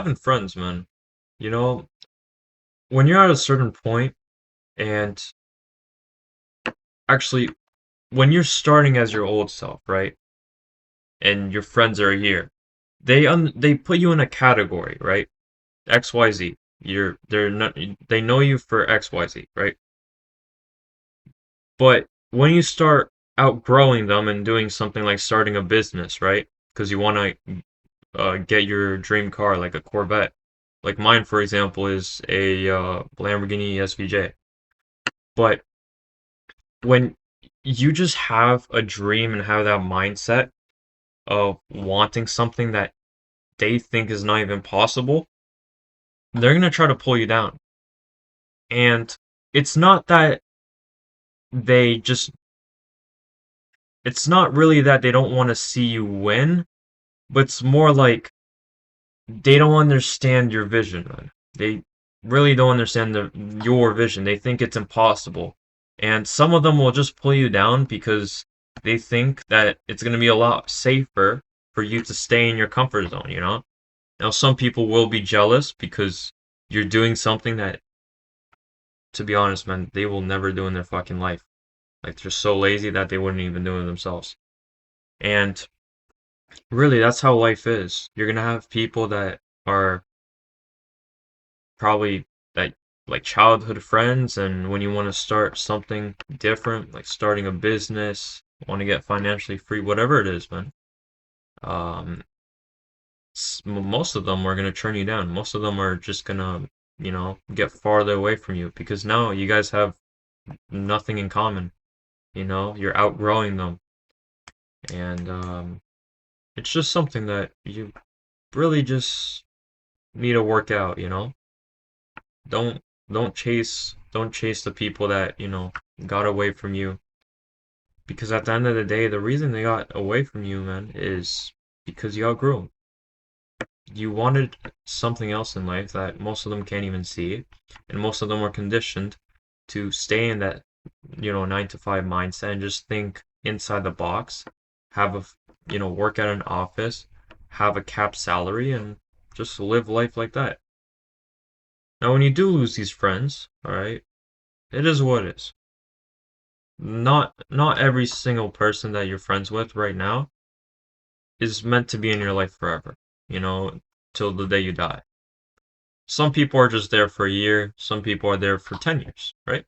Having friends, man. You know, when you're at a certain point, and actually, when you're starting as your old self, right? And your friends are here, they put you in a category, right? XYZ. They're not they know you for XYZ, right? But when you start outgrowing them and doing something like starting a business, right? Because you want to get your dream car, like a Corvette. Like mine, for example, is a Lamborghini SVJ. But when you just have a dream and have that mindset of wanting something that they think is not even possible, they're gonna try to pull you down. And it's not that they just, it's not really that they don't want to see you win, but it's more like they don't understand your vision, man. They really don't understand your vision. They think it's impossible. And some of them will just pull you down because they think that it's going to be a lot safer for you to stay in your comfort zone, you know? Now, some people will be jealous because you're doing something that, to be honest, man, they will never do in their fucking life. Like, they're so lazy that they wouldn't even do it themselves. And really, that's how life is. You're going to have people that are probably that like childhood friends, and when you want to start something different, like starting a business, want to get financially free, whatever it is, man. Um, most of them are gonna turn you down. Most of them are just gonna, get farther away from you because now you guys have nothing in common. You're outgrowing them, and it's just something that you really just need to work out. Don't don't chase the people that, got away from you. Because at the end of the day, the reason they got away from you, man, is because you outgrew them. You wanted something else in life that most of them can't even see, and most of them are conditioned to stay in that, 9 to 5 mindset and just think inside the box, have work at an office, have a capped salary, and just live life like that. Now, when you do lose these friends, all right, it is what it is. Not every single person that you're friends with right now is meant to be in your life forever, till the day you die. Some people are just there for a year, some people are there for 10 years, right?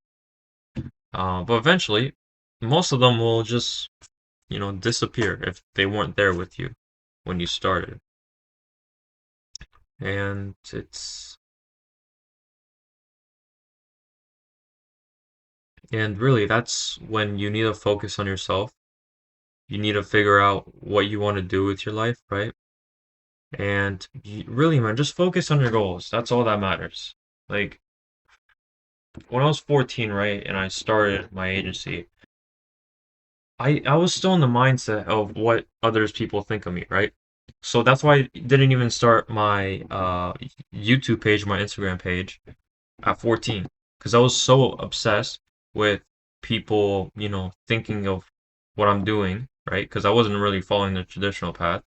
But eventually, most of them will just, disappear if they weren't there with you when you started. And really, that's when you need to focus on yourself. You need to figure out what you want to do with your life, right? And really, man, just focus on your goals. That's all that matters. Like, when I was 14, right, and I started my agency, I was still in the mindset of what others people think of me, right? So that's why I didn't even start my YouTube page, my Instagram page at 14, because I was so obsessed with people, thinking of what I'm doing, right? Because I wasn't really following the traditional path.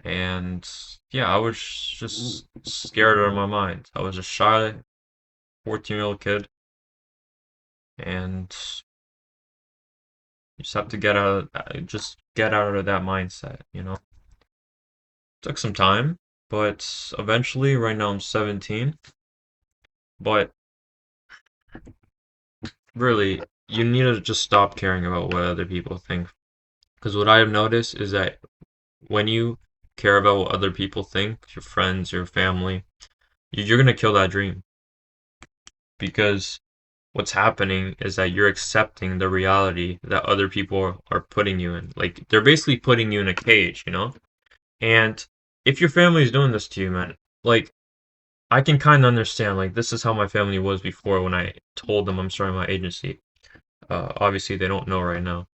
And yeah, I was just scared out of my mind. I was a shy 14-year-old kid, and you just have to get out of that mindset, Took some time, but eventually, right now I'm 17. But really, you need to just stop caring about what other people think. Because what I have noticed is that when you care about what other people think, your friends, your family, you're gonna kill that dream. Because what's happening is that you're accepting the reality that other people are putting you in. Like, they're basically putting you in a cage, And if your family is doing this to you, man, like, I can kind of understand. Like, this is how my family was before when I told them I'm starting my agency. Obviously, they don't know right now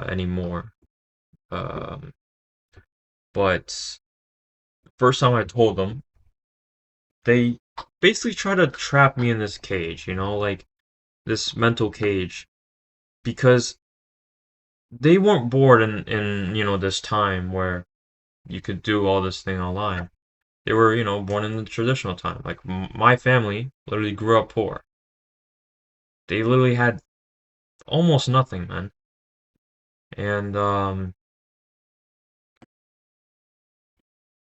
anymore. Um, but first time I told them, they basically try to trap me in this cage, like this mental cage, because they weren't bored in this time where you could do all this thing online. They were, born in the traditional time. Like my family literally grew up poor. They literally had almost nothing, man. And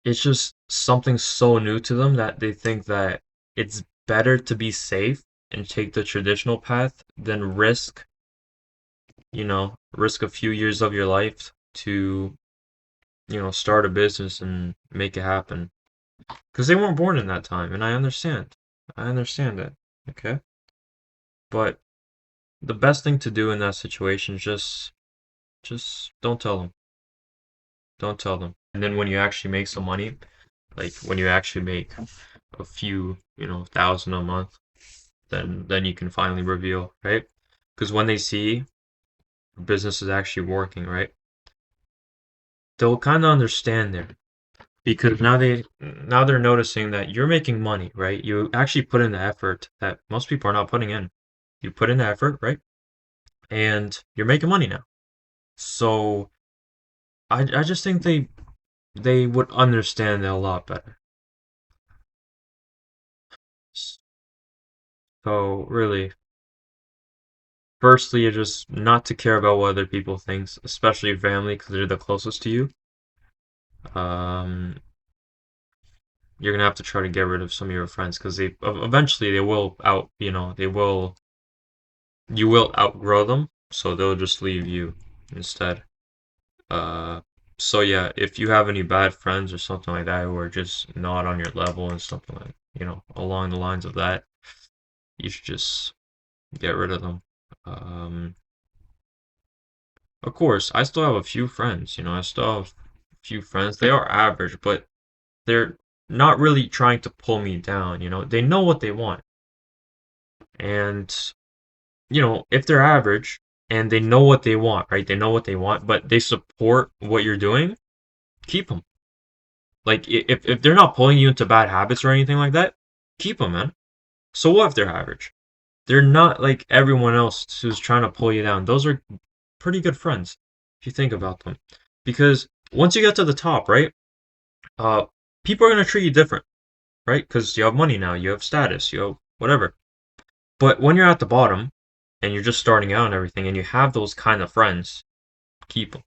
it's just something so new to them that they think that it's better to be safe and take the traditional path than risk a few years of your life to, start a business and make it happen. Because they weren't born in that time, and I understand. I understand it. Okay? But the best thing to do in that situation is just don't tell them. Don't tell them. And then when you actually make some money, like when you actually make a few, thousand a month, then you can finally reveal, right? Because when they see business is actually working, right? They'll kind of understand there because now they're noticing that you're making money, right? You actually put in the effort that most people are not putting in. You put in the effort, right? And you're making money now. So I just think they would understand it a lot better. So really, firstly, just not to care about what other people think, especially your family, because they're the closest to you. Um, you're gonna have to try to get rid of some of your friends because they eventually they will you will outgrow them, so they'll just leave you instead. Uh, so yeah, if you have any bad friends or something like that who are just not on your level and something like along the lines of that, you should just get rid of them. Um, of course, I still have a few friends. I still have a few friends. They are average, but they're not really trying to pull me down. They know what they want, and if they're average and they know what they want, right? They know what they want, but they support what you're doing. Keep them. Like if they're not pulling you into bad habits or anything like that, keep them, man. So what if they're average? They're not like everyone else who's trying to pull you down. Those are pretty good friends if you think about them. Because once you get to the top, right? Uh, people are gonna treat you different, right? Because you have money now, you have status, you have whatever. But when you're at the bottom and you're just starting out and everything, and you have those kind of friends, keep them.